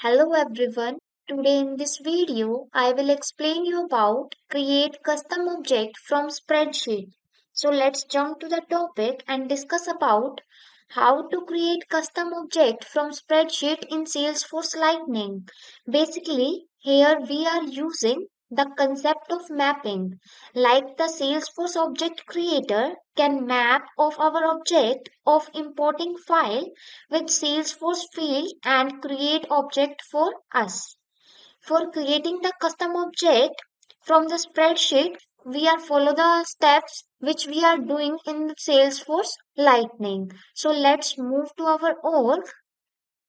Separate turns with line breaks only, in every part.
Hello everyone. Today in this video, I will explain you about create custom object from spreadsheet. So let's jump to the topic and discuss about how to create custom object from spreadsheet in Salesforce Lightning. Basically, here we are using the concept of mapping. Like the Salesforce object creator can map of our object of importing file with Salesforce field and create object for us. For creating the custom object from the spreadsheet, we are follow the steps which we are doing in Salesforce Lightning. So let's move to our org.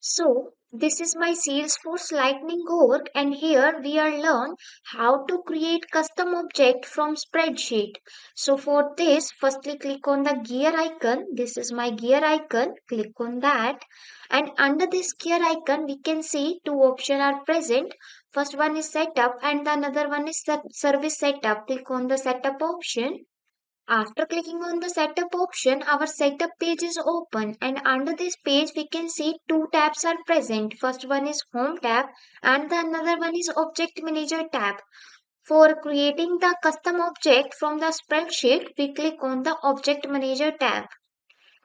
So this is my Salesforce Lightning org and here we are learn how to create custom object from spreadsheet. So for this, firstly click on the gear icon. This is my gear icon. Click on that. And under this gear icon, we can see two options are present. First one is setup and the another one is service setup. Click on the setup option. After clicking on the setup option, our setup page is open and under this page we can see two tabs are present. First one is home tab and the another one is object manager tab. For creating the custom object from the spreadsheet, we click on the object manager tab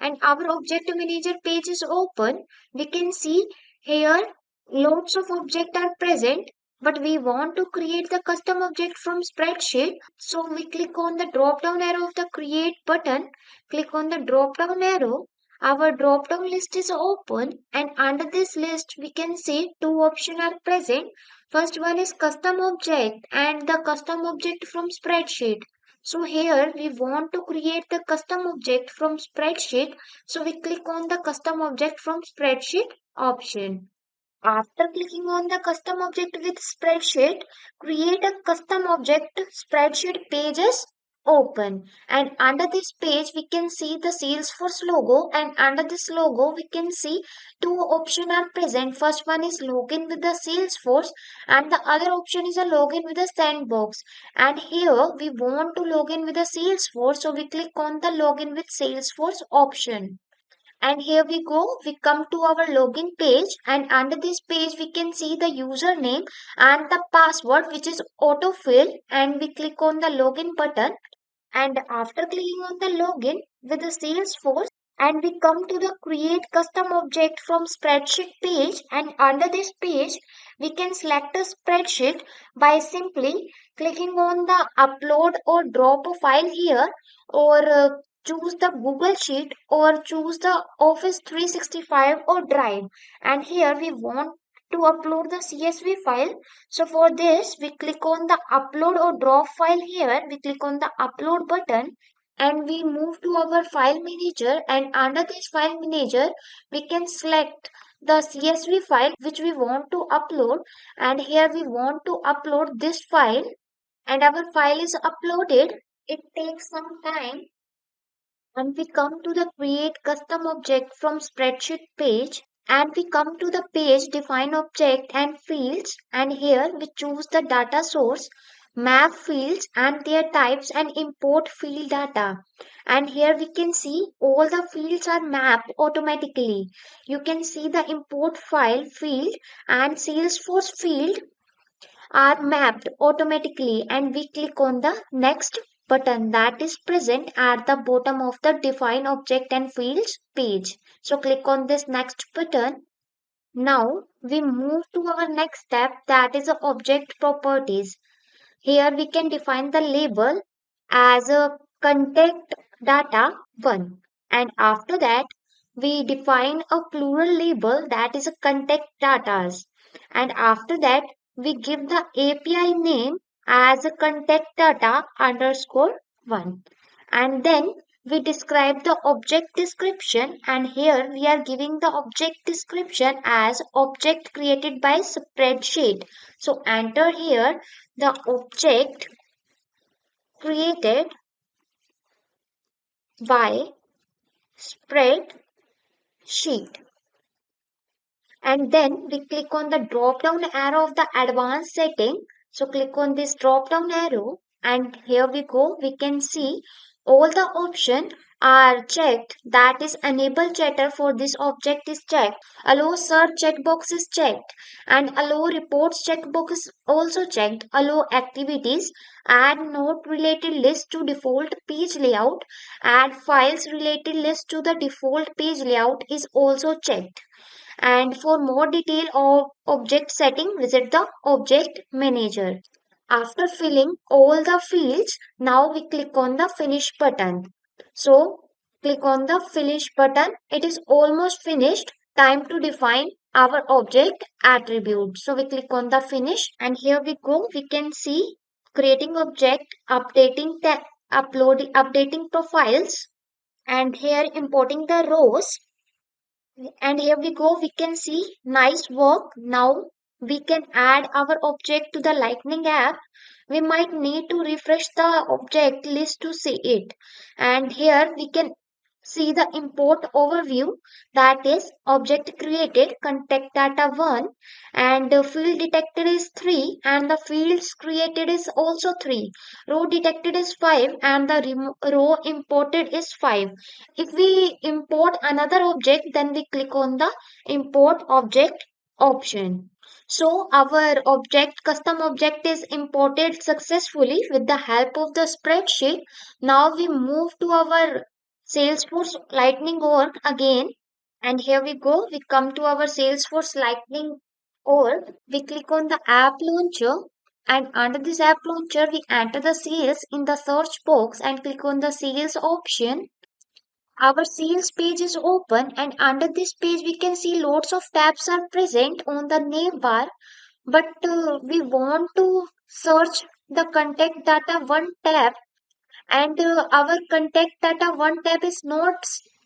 and our object manager page is open. We can see here lots of objects are present, but we want to create the custom object from spreadsheet. So we click on the drop down arrow of the create button, click on the drop down arrow. Our drop down list is open and under this list we can see two options are present. First one is custom object and the custom object from spreadsheet. So here we want to create the custom object from spreadsheet. So we click on the custom object from spreadsheet option. After clicking on the custom object with spreadsheet, create a custom object spreadsheet pages open. And under this page, we can see the Salesforce logo. And under this logo, we can see two options are present. First one is login with the Salesforce, and the other option is a login with the sandbox. And here we want to login with the Salesforce, so we click on the login with Salesforce option. And here we go, we come to our login page and under this page we can see the username and the password which is autofill and we click on the login button and after clicking on the login with the Salesforce and we come to the create custom object from spreadsheet page and under this page we can select a spreadsheet by simply clicking on the upload or drop a file here or choose the Google Sheet or choose the Office 365 or Drive and here we want to upload the CSV file. So for this, we click on the upload or drop file here. We click on the upload button and we move to our file manager and under this file manager, we can select the CSV file which we want to upload and here we want to upload this file and our file is uploaded. It takes some time and we come to the create custom object from spreadsheet page and we come to the page define object and fields and here we choose the data source map fields and their types and import field data and here we can see all the fields are mapped automatically. You can see the import file field and Salesforce field are mapped automatically and we click on the next button that is present at the bottom of the define object and fields page. So click on this next button. Now we move to our next step that is the object properties. Here we can define the label as a contact data 1 and after that we define a plural label that is a contact data and after that we give the API name as a contact data underscore 1 and then we describe the object description and here we are giving the object description as object created by spreadsheet. So enter here the object created by spreadsheet and then we click on the drop down arrow of the advanced setting. So click on this drop down arrow and here we go, we can see all the option are checked, that is enable chatter for this object is checked, allow search checkbox is checked, and allow reports checkbox is also checked, allow activities, add note related list to default page layout, add files related list to the default page layout is also checked. And for more detail of object setting, visit the object manager. After filling all the fields, now we click on the finish button. So click on the finish button. It is almost finished. Time to define our object attribute. So we click on the finish and here we go. We can see creating object, updating profiles, and here importing the rows, and here we go, we can see nice work. Now we can add our object to the lightning app. We might need to refresh the object list to see it, and here we can see the import overview, that is object created contact data 1, and the field detected is 3 and the fields created is also 3, row detected is 5 and the row imported is 5. If we import another object, then we click on the import object option. So our object, custom object is imported successfully with the help of the spreadsheet. Now we move to our Salesforce Lightning org again, and here we go. We come to our Salesforce Lightning org. We click on the app launcher, and under this app launcher, we enter the sales in the search box and click on the sales option. Our sales page is open, and under this page we can see lots of tabs are present on the navbar, but we want to search the contact data one tab, and our contact data one tab is not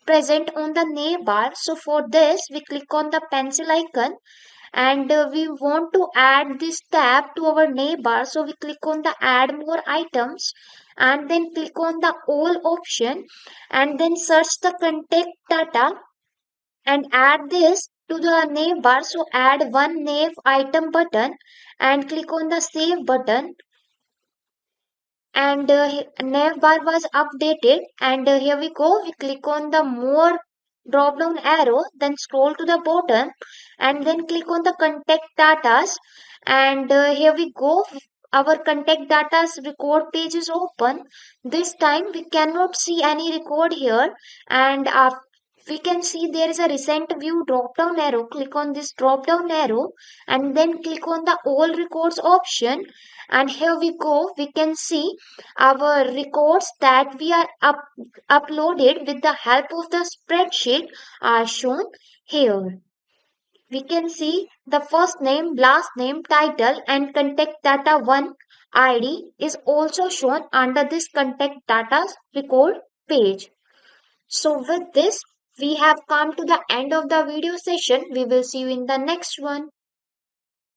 present on the navbar. So for this we click on the pencil icon, and we want to add this tab to our navbar, so we click on the add more items and then click on the all option, and then search the contact data and add this to the navbar. So add one nav item button and click on the save button, and nav bar was updated, and here we go, we click on the more drop down arrow, then scroll to the bottom and then click on the contact datas, and here we go, our contact data's record page is open. This time we cannot see any record here, and we can see there is a recent view drop down arrow. Click on this drop down arrow and then click on the all records option, and here we go, we can see our records that we are uploaded with the help of the spreadsheet are shown here. We can see the first name, last name, title, and contact data 1 ID is also shown under this contact data record page. So with this, we have come to the end of the video session. We will see you in the next one.